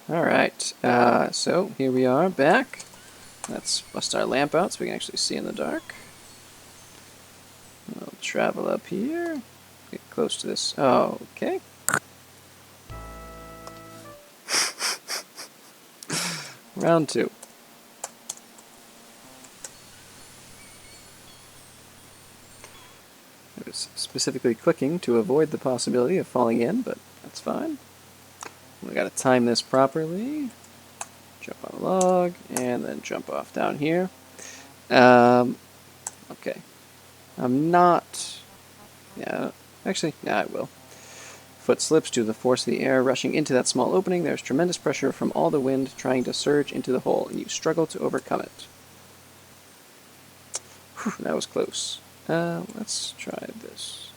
Alright, so here we are back. Let's bust our lamp out so we can actually see in the dark. We'll travel up here. Get close to this. Oh, okay. Round 2. I was specifically clicking to avoid the possibility of falling in, but that's fine. We gotta time this properly. Jump on a log, and then jump off down here. Okay. I'm not... Yeah, actually, yeah, I will. Foot slips due to the force of the air rushing into that small opening. There's tremendous pressure from all the wind trying to surge into the hole, and you struggle to overcome it. Whew, that was close. Let's try this.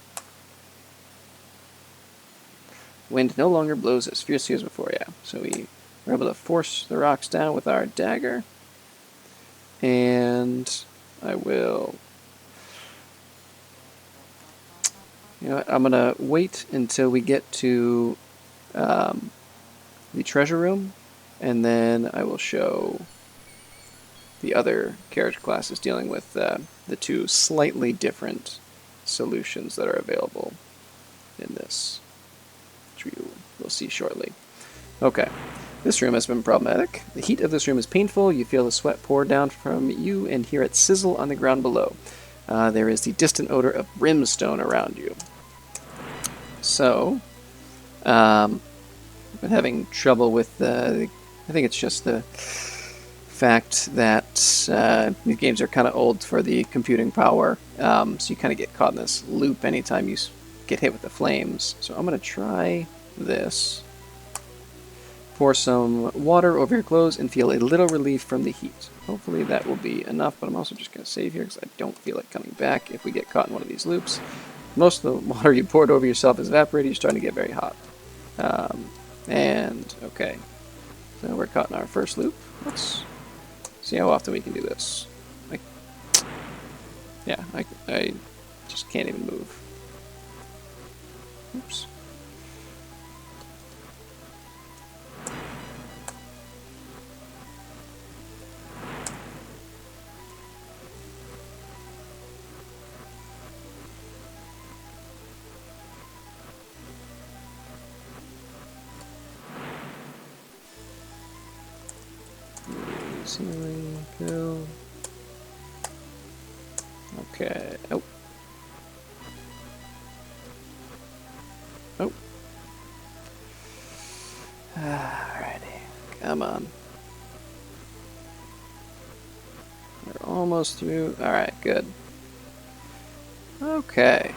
Wind no longer blows as fiercely as before, yeah. So we were able to force the rocks down with our dagger. And I will... You know what, I'm going to wait until we get to the treasure room, and then I will show the other character classes dealing with the two slightly different solutions that are available in this, which we'll see shortly. Okay, this room has been problematic. The heat of this room is painful. You feel the sweat pour down from you and hear it sizzle on the ground below. There is the distant odor of brimstone around you. So, I've been having trouble with I think it's just the fact that these games are kind of old for the computing power, so you kind of get caught in this loop anytime you get hit with the flames. So I'm going to try this. Pour some water over your clothes and feel a little relief from the heat. Hopefully that will be enough, but I'm also just going to save here because I don't feel like coming back if we get caught in one of these loops. Most of the water you poured over yourself is evaporated. You're starting to get very hot. And, okay. So we're caught in our first loop. Let's see how often we can do this. I just can't even move. Oops. Ceiling, go. Okay. Oh. Oh. Alrighty. Come on. We're almost through. Alright, good. Okay.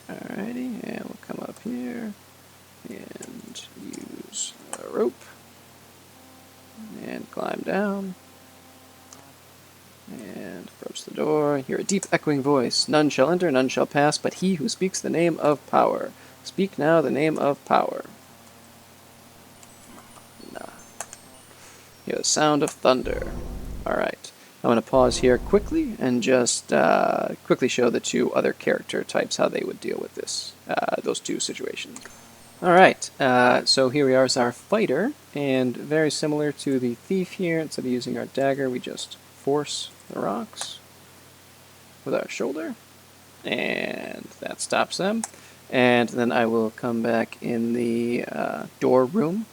Alrighty, and we'll come up here and use a rope. And climb down. And approach the door. Hear a deep echoing voice. None shall enter, none shall pass, but he who speaks the name of power. Speak now the name of power. Nah. Hear the sound of thunder. Alright. I'm going to pause here quickly and just quickly show the two other character types how they would deal with this, those two situations. Alright, so here we are as our fighter, and very similar to the thief here, instead of using our dagger, we just force the rocks with our shoulder, and that stops them. And then I will come back in the door room.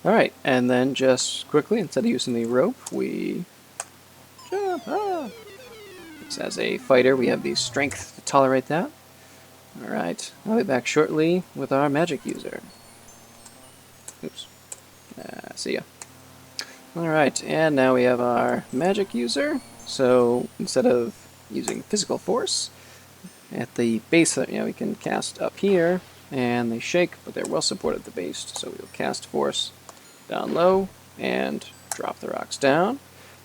Alright, and then just quickly, instead of using the rope, we jump. So as a fighter, we have the strength to tolerate that. Alright, I'll be back shortly with our magic user. Oops. See ya. Alright, and now we have our magic user. So instead of using physical force, at the base, we can cast up here, and they shake, but they're well supported at the base. So we'll cast force down low and drop the rocks down.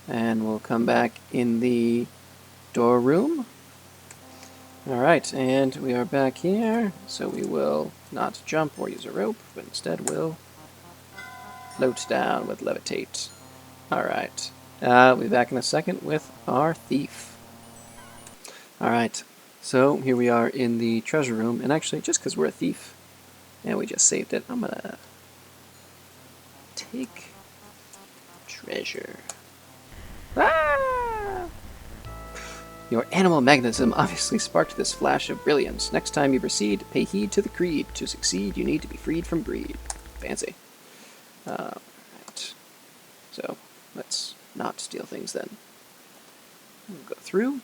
And we'll come back in the door room. Alright, and we are back here, so we will not jump or use a rope, but instead we'll float down with levitate. Alright, we'll be back in a second with our thief. Alright, so here we are in the treasure room, and actually, just because we're a thief, And we just saved it. I'm gonna take treasure. Ah! Your animal magnetism obviously sparked this flash of brilliance. Next time you proceed, pay heed to the creed. To succeed, you need to be freed from greed. Fancy. Right. So, let's not steal things then. We'll go through.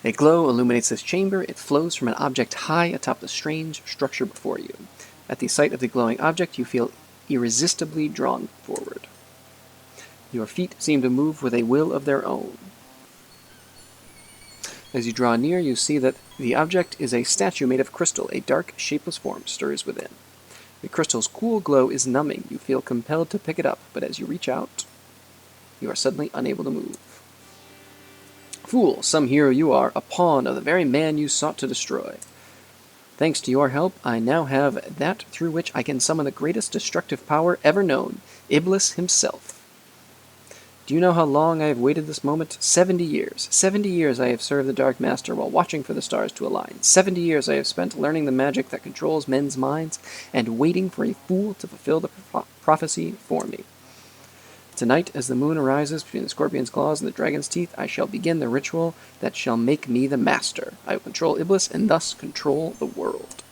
A glow illuminates this chamber. It flows from an object high atop the strange structure before you. At the sight of the glowing object, you feel irresistibly drawn forward. Your feet seem to move with a will of their own. As you draw near, you see that the object is a statue made of crystal. A dark, shapeless form stirs within. The crystal's cool glow is numbing. You feel compelled to pick it up, but as you reach out, you are suddenly unable to move. Fool, some hero you are, a pawn of the very man you sought to destroy. Thanks to your help, I now have that through which I can summon the greatest destructive power ever known, Iblis himself. Do you know how long I have waited this moment? 70 years. 70 years I have served the Dark Master while watching for the stars to align. 70 years I have spent learning the magic that controls men's minds and waiting for a fool to fulfill the prophecy for me. Tonight, as the moon arises between the scorpion's claws and the dragon's teeth, I shall begin the ritual that shall make me the master. I will control Iblis and thus control the world.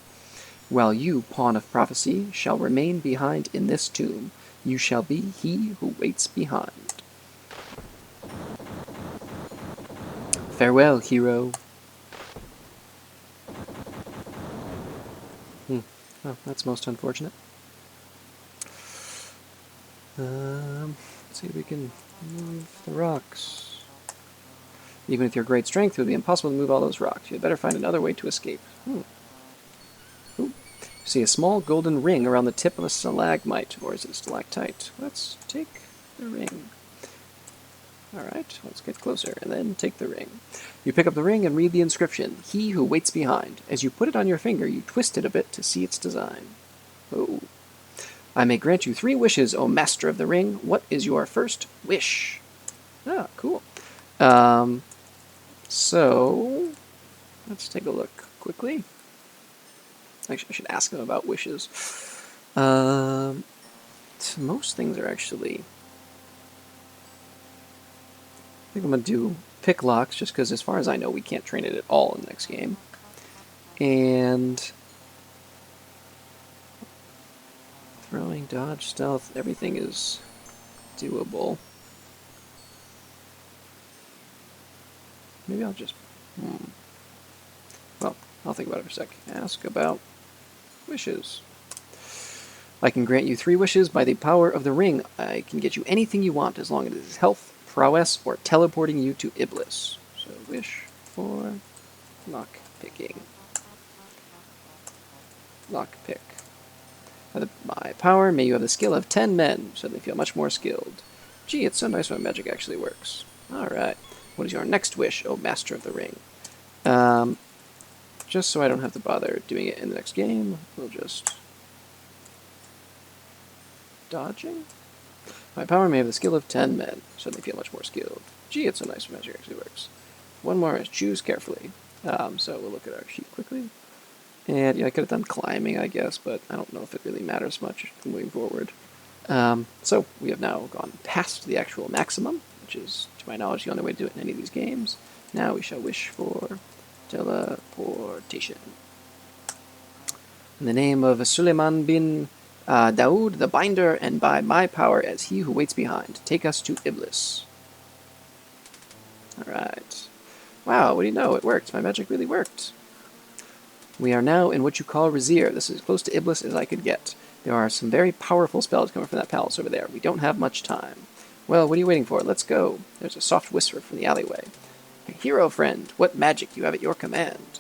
While you, pawn of prophecy, shall remain behind in this tomb, you shall be he who waits behind. Farewell, hero. Oh, that's most unfortunate. Let's see if we can move the rocks. Even with your great strength, it would be impossible to move all those rocks. You had better find another way to escape. Ooh. You see a small golden ring around the tip of a stalagmite, or is it a stalactite? Let's take the ring. Alright, let's get closer, and then take the ring. You pick up the ring and read the inscription, He Who Waits Behind. As you put it on your finger, you twist it a bit to see its design. Oh. I may grant you 3 wishes, O Master of the Ring. What is your first wish? Ah, cool. So, let's take a look quickly. Actually, I should ask him about wishes. Most things are actually... I think I'm going to do pick locks, just because as far as I know, we can't train it at all in the next game. And... throwing, dodge, stealth, everything is doable. Maybe I'll just... Well, I'll think about it for a sec. Ask about wishes. I can grant you 3 wishes by the power of the ring. I can get you anything you want as long as it is health, prowess, or teleporting you to Iblis. So wish for lock picking. Lock pick. By my power, may you have the skill of 10 men. Suddenly feel much more skilled. Gee, it's so nice when magic actually works. Alright. What is your next wish, O Master of the Ring? Just so I don't have to bother doing it in the next game, we'll just... Dodging? My power may have the skill of 10 men. Suddenly feel much more skilled. Gee, it's so nice when magic actually works. One more is choose carefully. So we'll look at our sheet quickly. And yeah, I could have done climbing, I guess, but I don't know if it really matters much moving forward. So we have now gone past the actual maximum, which is, to my knowledge, the only way to do it in any of these games. Now we shall wish for teleportation. In the name of Suleiman bin Daoud, the Binder, and by my power as he who waits behind, take us to Iblis. Alright. Wow, what do you know? It worked. My magic really worked. We are now in what you call Razir. This is as close to Iblis as I could get. There are some very powerful spells coming from that palace over there. We don't have much time. Well, what are you waiting for? Let's go. There's a soft whisper from the alleyway. Hero friend, what magic you have at your command?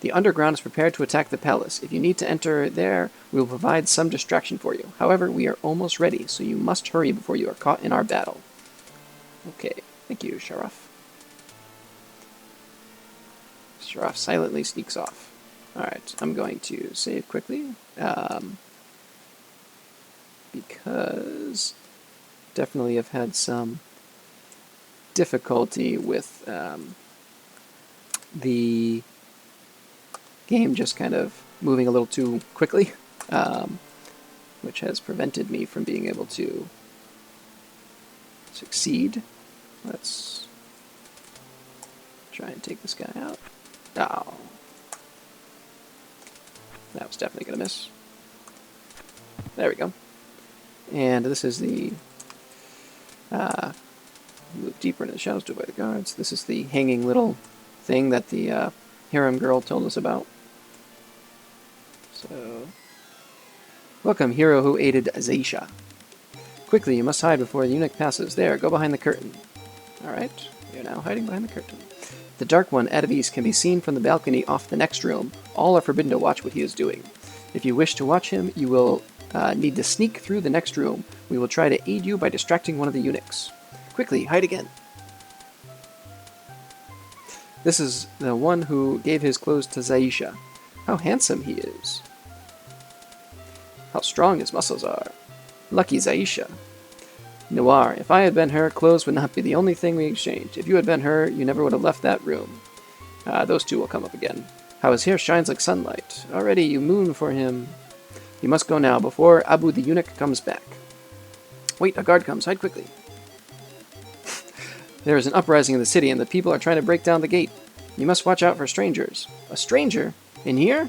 The underground is prepared to attack the palace. If you need to enter there, we will provide some distraction for you. However, we are almost ready, so you must hurry before you are caught in our battle. Okay, thank you, Sharaf. Sharaf silently sneaks off. Alright, I'm going to save quickly. Because definitely have had some difficulty with the game just kind of moving a little too quickly, which has prevented me from being able to succeed. Let's try and take this guy out. Oh. That was definitely going to miss. There we go. And this is the... move deeper into the shadows to avoid the guards. This is the hanging little thing that the harem girl told us about. So... Welcome, hero who aided Zaisha. Quickly, you must hide before the eunuch passes. There, go behind the curtain. Alright, you're now hiding behind the curtain. The Dark One, Ad Avis, can be seen from the balcony off the next room. All are forbidden to watch what he is doing. If you wish to watch him, you will need to sneak through the next room. We will try to aid you by distracting one of the eunuchs. Quickly, hide again. This is the one who gave his clothes to Zaisha. How handsome he is. How strong his muscles are. Lucky Zaisha. Noir, if I had been her, clothes would not be the only thing we exchanged. If you had been her, you never would have left that room. Those two will come up again. How his hair shines like sunlight. Already you moon for him. You must go now, before Abu the eunuch comes back. Wait, a guard comes. Hide quickly. There is an uprising in the city, and the people are trying to break down the gate. You must watch out for strangers. A stranger? In here?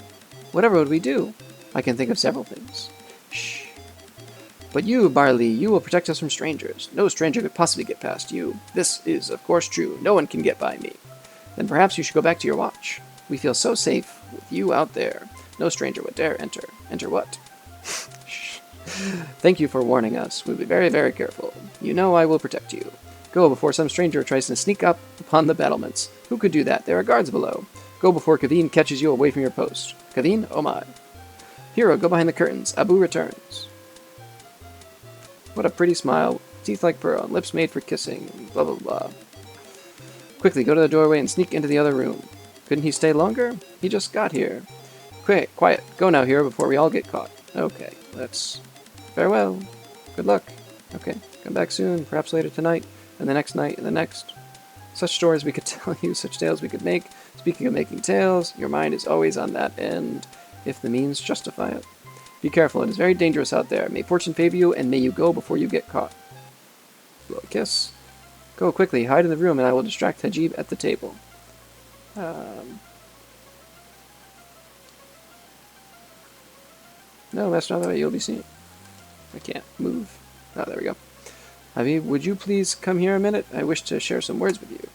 Whatever would we do? I can think of several things. Shh. But you, Barley, you will protect us from strangers. No stranger could possibly get past you. This is, of course, true. No one can get by me. Then perhaps you should go back to your watch. We feel so safe with you out there. No stranger would dare enter. Enter what? Thank you for warning us. We'll be very, very careful. You know I will protect you. Go before some stranger tries to sneak up upon the battlements. Who could do that? There are guards below. Go before Kaveen catches you away from your post. Kaveen, oh my. Hero, go behind the curtains. Abu returns. What a pretty smile. Teeth like pearl, and lips made for kissing. Blah, blah, blah. Quickly, go to the doorway and sneak into the other room. Couldn't he stay longer? He just got here. Quick, quiet. Go now, hero, before we all get caught. Okay, let's... Farewell. Good luck. Okay, come back soon, perhaps later tonight, and the next night, and the next. Such stories we could tell you, such tales we could make. Speaking of making tales, your mind is always on that end, if the means justify it. Be careful, it is very dangerous out there. May fortune favor you, and may you go before you get caught. Blow a kiss. Go quickly, hide in the room, and I will distract Hajib at the table. No, that's not the way you'll be seen. I can't move. Oh, there we go. Habib, would you please come here a minute? I wish to share some words with you.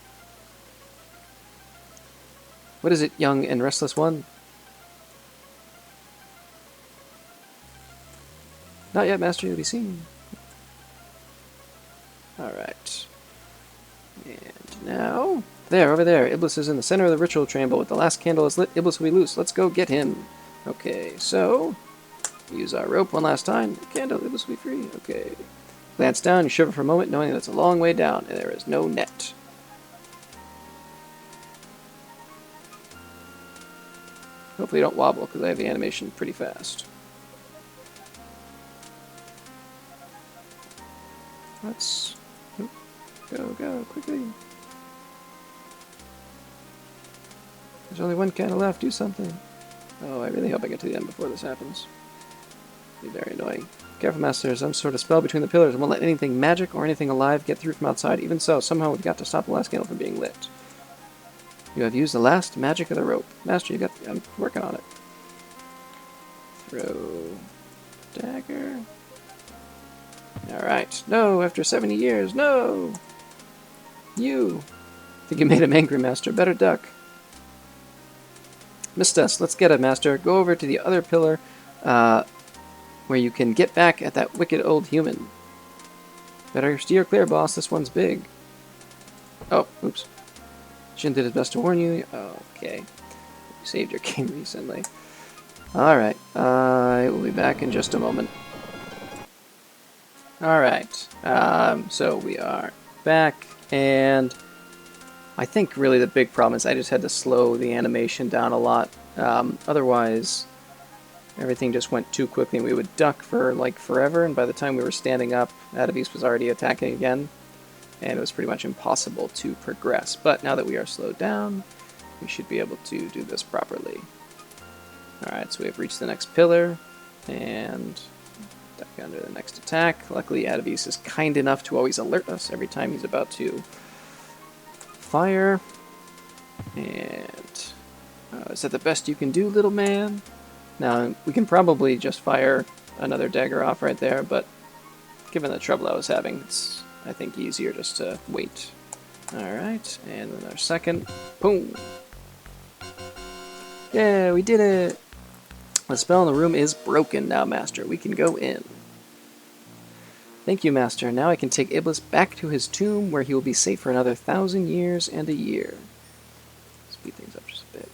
What is it, young and restless one? Not yet, master, you'll be seen. Alright. And now... There, over there. Iblis is in the center of the ritual chamber. With the last candle is lit, Iblis will be loose. Let's go get him. Okay, so... Use our rope one last time. The candle, Iblis will be free. Okay. Glance down, you shiver for a moment, knowing that it's a long way down, and there is no net. Hopefully you don't wobble, because I have the animation pretty fast. Let's... Go, quickly. There's only one candle left, do something. Oh, I really hope I get to the end before this happens. It'll be very annoying. Careful, master, there's some sort of spell between the pillars and won't let anything magic or anything alive get through from outside. Even so, somehow we've got to stop the last candle from being lit. You have used the last magic of the rope. Master, you got... I'm working on it. Throw... Dagger... Alright. No, after 70 years, no! You! Think you made him angry, master. Better duck. Missed us. Let's get it, master. Go over to the other pillar, where you can get back at that wicked old human. Better steer clear, boss. This one's big. Oh, oops. Shin did his best to warn you. Oh, okay. You saved your king recently. Alright. I will be back in just a moment. Alright. So we are back, and I think really the big problem is I just had to slow the animation down a lot. Otherwise, everything just went too quickly, and we would duck for like forever, and by the time we were standing up, Ad Avis was already attacking again, and it was pretty much impossible to progress. But now that we are slowed down, we should be able to do this properly. Alright, so we have reached the next pillar, and duck under the next attack. Luckily, Ad Avis is kind enough to always alert us every time he's about to fire. And is that the best you can do, little man? Now, we can probably just fire another dagger off right there, but given the trouble I was having, it's, I think, easier just to wait. Alright, and then our second. Boom! Yeah, we did it! The spell in the room is broken now, Master. We can go in. Thank you, Master. Now I can take Iblis back to his tomb, where he will be safe for another 1,000 years and a year. Speed things up just a bit.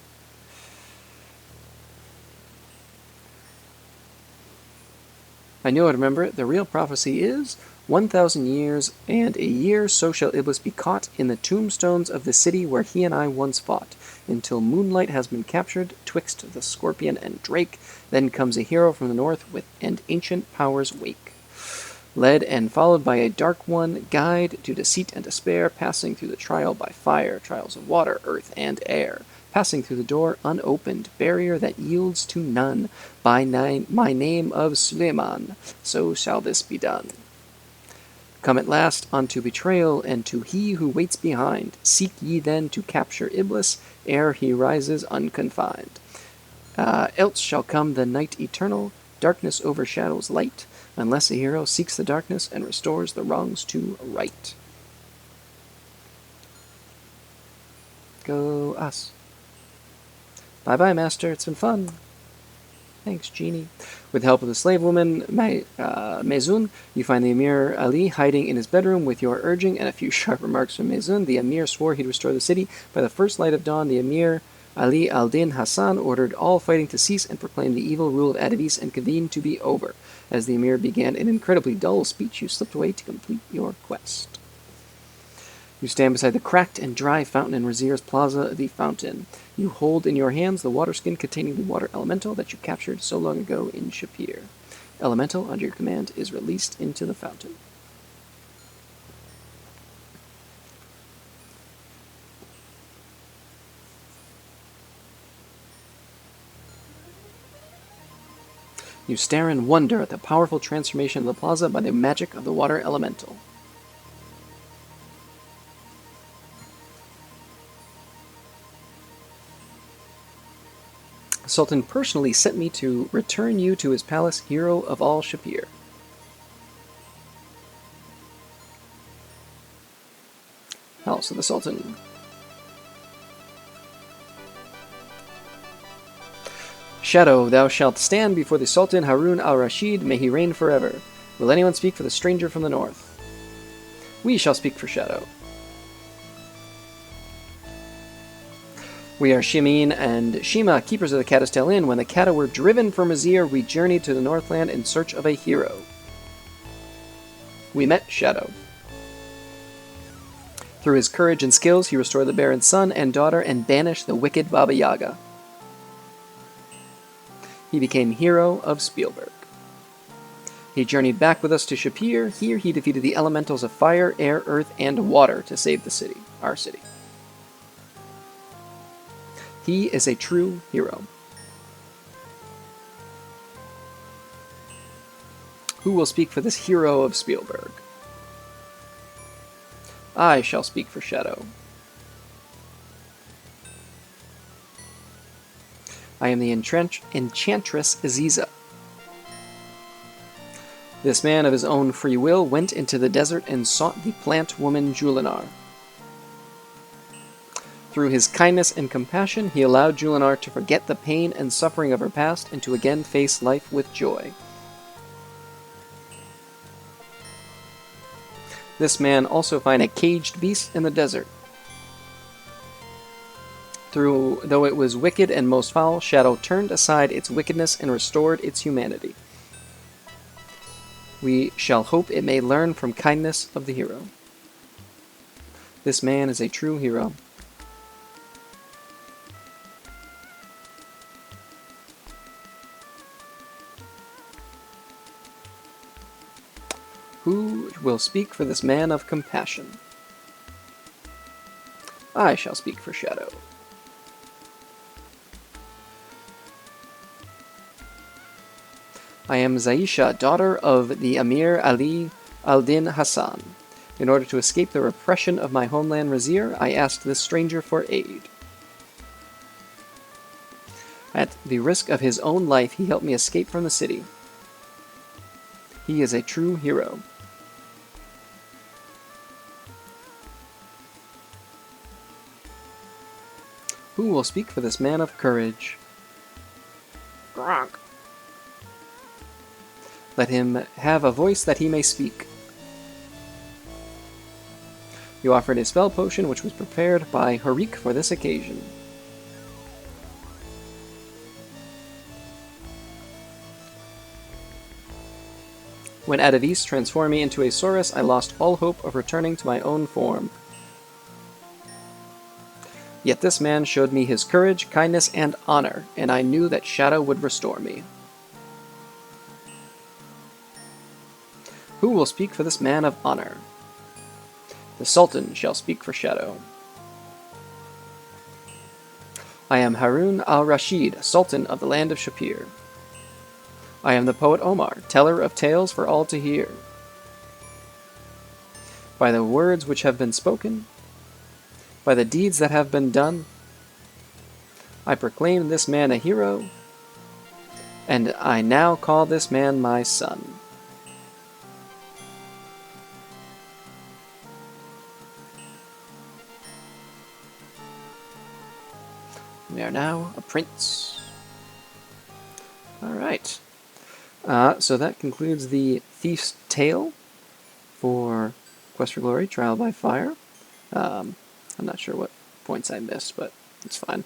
I know I remember it. The real prophecy is 1,000 years and a year, so shall Iblis be caught in the tombstones of the city where he and I once fought, until moonlight has been captured twixt the scorpion and drake. Then comes a hero from the north with and ancient powers wake. Led and followed by a dark one, guide to deceit and despair, passing through the trial by fire, trials of water, earth, and air, passing through the door unopened, barrier that yields to none, by my name of Suleiman, so shall this be done. Come at last unto betrayal, and to he who waits behind, seek ye then to capture Iblis, ere he rises unconfined. Else shall come the night eternal, darkness overshadows light, unless a hero seeks the darkness and restores the wrongs to right. Go us. Bye-bye, Master. It's been fun. Thanks, Genie. With the help of the slave woman, Mezun, you find the Emir Ali hiding in his bedroom. With your urging and a few sharp remarks from Mezun, the Emir swore he'd restore the city. By the first light of dawn, the Emir Ali al-Din Hassan ordered all fighting to cease and proclaimed the evil rule of Ad Avis and convened to be over. As the Emir began an incredibly dull speech, you slipped away to complete your quest. You stand beside the cracked and dry fountain in Razir's Plaza, the fountain. You hold in your hands the water skin containing the water elemental that you captured so long ago in Shapeir. Elemental, under your command, is released into the fountain. You stare in wonder at the powerful transformation of the plaza by the magic of the water elemental. The Sultan personally sent me to return you to his palace, hero of all Shapeir. Oh, so the Sultan... Shadow, thou shalt stand before the Sultan Harun al-Rashid, may he reign forever. Will anyone speak for the stranger from the north? We shall speak for Shadow. We are Shimin and Shima, keepers of the Caddisdale Inn. When the Cadda were driven from Razir, we journeyed to the Northland in search of a hero. We met Shadow. Through his courage and skills, he restored the Baron's son and daughter and banished the wicked Baba Yaga. He became hero of Spielberg. He journeyed back with us to Shapeir. Here he defeated the elementals of fire, air, earth, and water to save the city, our city. He is a true hero. Who will speak for this hero of Spielberg? I shall speak for Shadow. I am the Enchantress Aziza. This man of his own free will went into the desert and sought the plant woman Julinar. Through his kindness and compassion, he allowed Julinar to forget the pain and suffering of her past and to again face life with joy. This man also found a caged beast in the desert. Though it was wicked and most foul, Shadow turned aside its wickedness and restored its humanity. We shall hope it may learn from kindness of the hero. This man is a true hero. Who will speak for this man of compassion? I shall speak for Shadow. I am Zaisha, daughter of the Amir Ali al-Din Hassan. In order to escape the repression of my homeland Razir, I asked this stranger for aid. At the risk of his own life, he helped me escape from the city. He is a true hero. Who will speak for this man of courage? Gronk. Let him have a voice that he may speak. You offered a spell potion which was prepared by Harik for this occasion. When Ad Avis transformed me into a Saurus, I lost all hope of returning to my own form. Yet this man showed me his courage, kindness, and honor, and I knew that Shadow would restore me. Who will speak for this man of honor? The Sultan shall speak for Shadow. I am Harun al-Rashid, Sultan of the land of Shapeir. I am the poet Omar, teller of tales for all to hear. By the words which have been spoken, by the deeds that have been done, I proclaim this man a hero, and I now call this man my son. We are now a prince. Alright. So that concludes the Thief's Tale for Quest for Glory, Trial by Fire. I'm not sure what points I missed, but it's fine.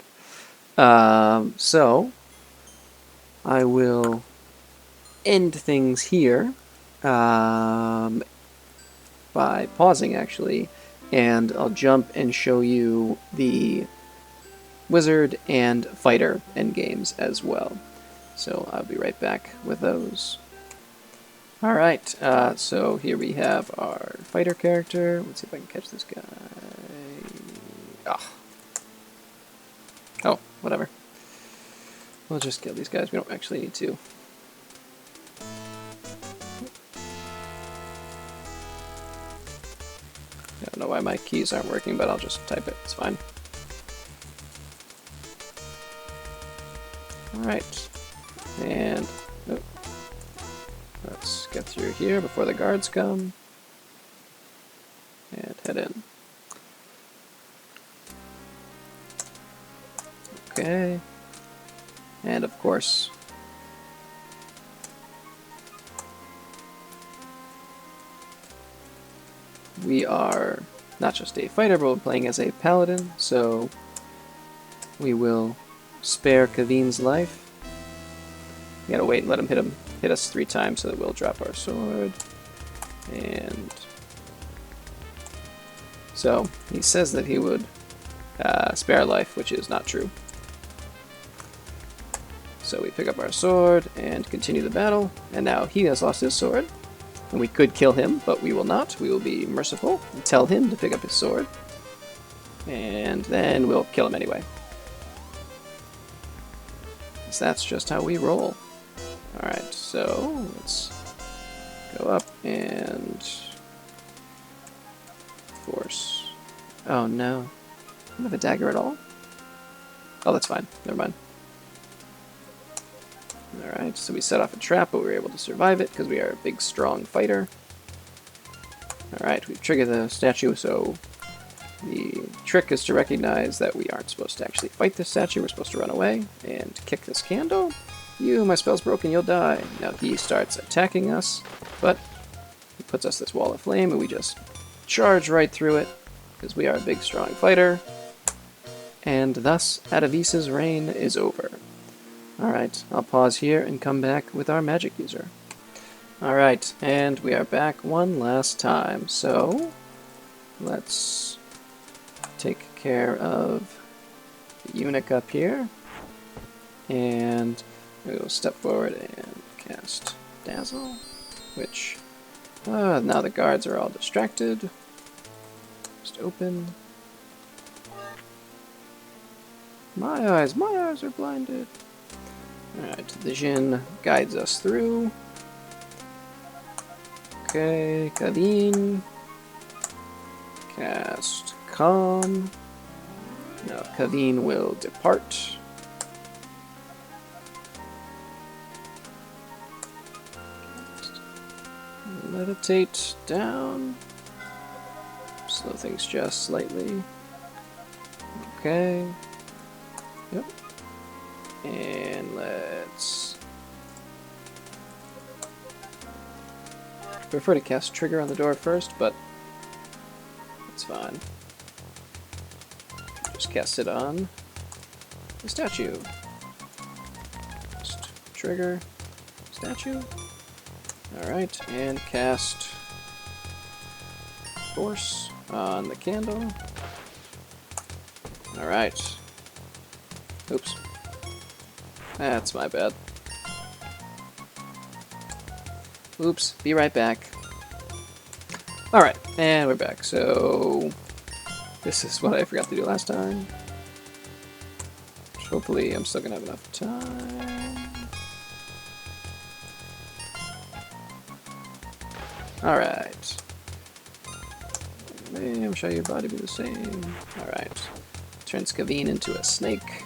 So I will end things here by pausing, actually, and I'll jump and show you the Wizard and Fighter endgames as well. So I'll be right back with those. Alright, so here we have our fighter character. Let's see if I can catch this guy. Oh, whatever. We'll just kill these guys. We don't actually need to. I don't know why my keys aren't working, but I'll just type it. It's fine. Alright. And oh, let's get through here before the guards come. And head in. Okay. And of course, we are not just a fighter, but we're playing as a paladin, so we will spare Kavin's life. We gotta wait and let him hit us 3 times so that we'll drop our sword. And so he says that he would spare our life, which is not true. So we pick up our sword and continue the battle, and now he has lost his sword. And we could kill him, but we will not. We will be merciful and tell him to pick up his sword. And then we'll kill him anyway. So that's just how we roll. Alright, so let's go up and force. Oh no. I don't have a dagger at all? Oh, that's fine. Never mind. Alright, so we set off a trap, but we were able to survive it because we are a big, strong fighter. Alright, we've triggered the statue, so the trick is to recognize that we aren't supposed to actually fight this statue. We're supposed to run away and kick this candle. My spell's broken, you'll die. Now he starts attacking us, but he puts us this wall of flame, and we just charge right through it because we are a big, strong fighter. And thus, Ad Avis's reign is over. Alright, I'll pause here and come back with our magic user. Alright, and we are back one last time, so let's take care of the eunuch up here, and we'll step forward and cast Dazzle, which, now the guards are all distracted. Just open. My eyes are blinded. Alright, the Jinn guides us through. Okay, Kaveen. Cast Calm. Now Kaveen will depart. Meditate down. Slow things just slightly. Okay. Yep. And let's... I prefer to cast Trigger on the door first, but it's fine. Just cast it on the statue. Just trigger statue. Alright, and cast Force on the candle. Alright. Oops. That's my bad. Oops, be right back. Alright, and we're back. So, this is what I forgot to do last time. Which hopefully I'm still gonna have enough time. Alright. I'm sure your body be the same. Alright. Turns Kaveen into a snake.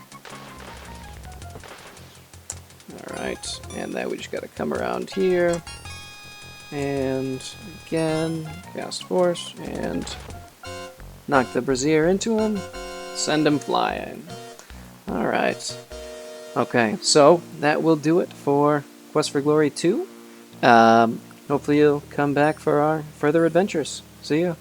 Alright, and then we just gotta come around here. And again, cast Force, and knock the Brazier into him. Send him flying. Alright. Okay, so that will do it for Quest for Glory 2. Hopefully you'll come back for our further adventures. See ya.